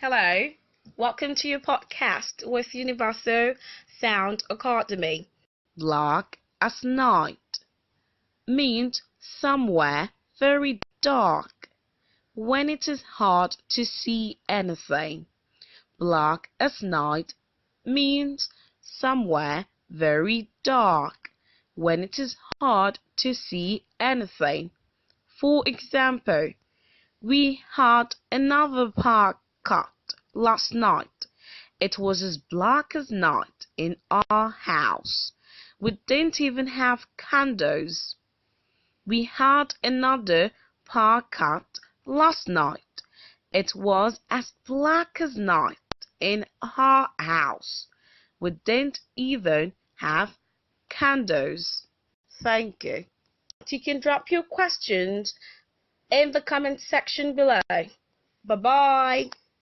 Hello, welcome to your podcast with Universal Sound Academy. Black as night means somewhere very dark, when it is hard to see anything. Black as night means somewhere very dark, when it is hard to see anything. For example, we had another power cut last night. It was as black as night in our house. We didn't even have candles. We had another power cut last night. It was as black as night in our house. We didn't even have candles. Thank you. You can drop your questions in the comment section below. Bye bye.